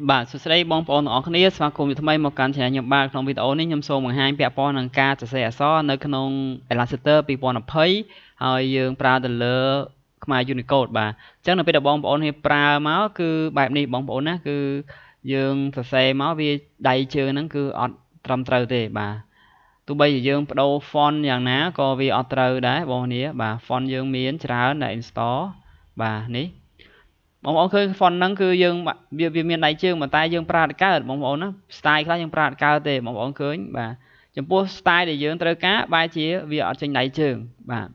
បាទសួស្តីបងប្អូនទាំងអស់គ្នាស្វាគមន៍ថ្មីមកកាន់ channel ខ្ញុំបាទក្នុងវីដេអូនេះខ្ញុំសូមបង្ហាញពាក់ព័ន្ធនឹងការសរសេរអក្សរនៅក្នុង Illustrator 2020ហើយយើងប្រើទៅលើខ្មែរ Unicode បាទអញ្ចឹងនៅពេលដែលបងប្អូននេះប្រើមកគឺបែបនេះបងប្អូនណាគឺយើងសរសេរមកវាដៃជើងហ្នឹងគឺអត់ត្រឹមត្រូវទេបាទទោះបីជាយើងបដូរ font យ៉ាងណាក៏វាអត់ត្រូវដែរបងប្អូននេះបាទ font យើងមានច្រើនដែល install បាទនេះបងប្អូនឃើញ font ហ្នឹងគឺយើងវាមានដៃជើងតែយើងប្រើអត់កើតបងប្អូនណា style ខ្លះយើងប្រើអត់កើតទេបងប្អូនឃើញបាទចំពោះ style ដែលយើងត្រូវការបែរជាវាអត់ចេញដៃជើងបាទ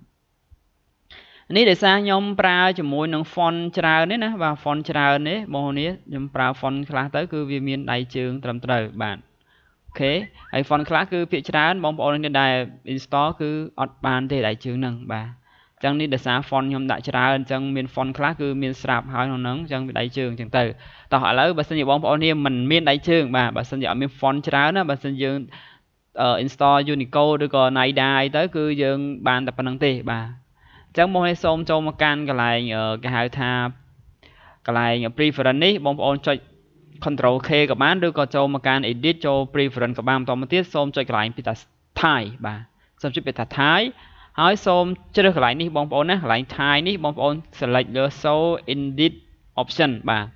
នេះដោយសារខ្ញុំប្រើជាមួយនឹង font ច្រើននេះណាបាទ font ច្រើននេះបងប្អូននេះខ្ញុំប្រើ font ខ្លះទៅគឺវាមានដៃជើងត្រឹមត្រូវបាទអូខេហើយ font ខ្លះគឺភាគច្រើនបងប្អូននេះដែល install គឺអត់បានទេដៃជើងហ្នឹងបាទអញ្ចឹងនេះដោយសារ font ខ្ញុំដាក់ច្រើនអញ្ចឹងមាន font ខ្លះគឺមានស្រាប់ហើយក្នុងហ្នឹងអញ្ចឹងវាដៃជើងអញ្ចឹងទៅតោះឥឡូវបើសិនជាបងប្អូននេះមិនមានដៃជើងបាទបើសិនជាអត់មាន font ច្រើនណាបើសិនយើងinstall Unicode ឬក៏ NIDA អីទៅគឺយើងបានតែប៉ុណ្្នឹងទេបាទអញ្ចឹងមកនេះសូមចូលមកកាន់កន្លែងគេហៅថាកន្លែង preference នេះបងប្អូនចុច Control K ក៏បានឬក៏ចូលមកកាន់ Edit ចូល Preference ក៏បានបន្តមកទៀតសូមចុចកន្លែងពីតា Thai បាទសូមចុចពីតា Thai ហើយសូមជ្រើសកន្លែងនេះបងប្អូនណាកន្លែង Thai នេះបងប្អូន select លើ Show Edit Option បាទ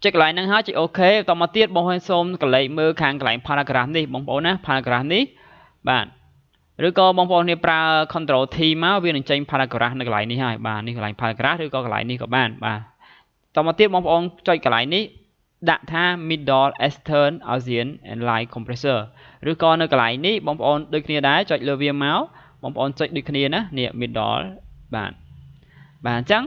ចុចកន្លែងហ្នឹងហើយចុច OK បន្តមកទៀតបងប្អូនសូមកលេចមើលខាងកន្លែង Paragraph នេះបងប្អូនណា Paragraph នេះបាទឬក៏បងប្អូននេះប្រើ Control T មកវានឹងចេញ Paragraph នៅកន្លែងនេះហើយបាទនេះកន្លែង Paragraph ឬក៏កន្លែងនេះក៏បានបាទតមកទៀតបងប្អូនចុចកន្លែងនេះដាក់ថា Middle Eastern ASEAN and Line Compressor ឬក៏នៅកន្លែងនេះបងប្អូនដូចគ្នាដែរចុចលើវាមកបងប្អូនចុចដូចគ្នាណានេះ Middle បាទអញ្ចឹង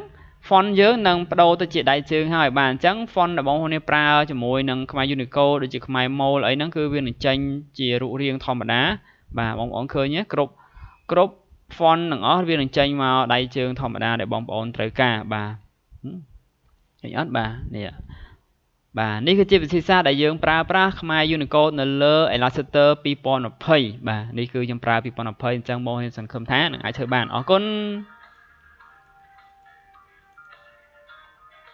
font យើងនឹងបដូរទៅជាដៃជើងហើយបាទអញ្ចឹង font ដែលបងប្អូននេះប្រើជាមួយនឹងខ្មែរ Unicode ដូចជាខ្មែរ Mol អីហ្នឹងគឺវានឹងចេញជារូបរាងធម្មតាបាទបងប្អូនឃើញទេគ្រប់ font ទាំងអស់វានឹងចេញមកដៃជើងធម្មតាដែលបងប្អូនត្រូវការបាទឃើញអត់បាទនេះបាទនេះគឺជាវិធីសាស្ត្រដែលយើងប្រើប្រាស់ខ្មែរ Unicode នៅលើ Illustrator 2020បាទនេះគឺខ្ញុំប្រើ2020អញ្ចឹងបងប្អូនសង្ឃឹមថានឹងអាចធ្វើបានអរគុណ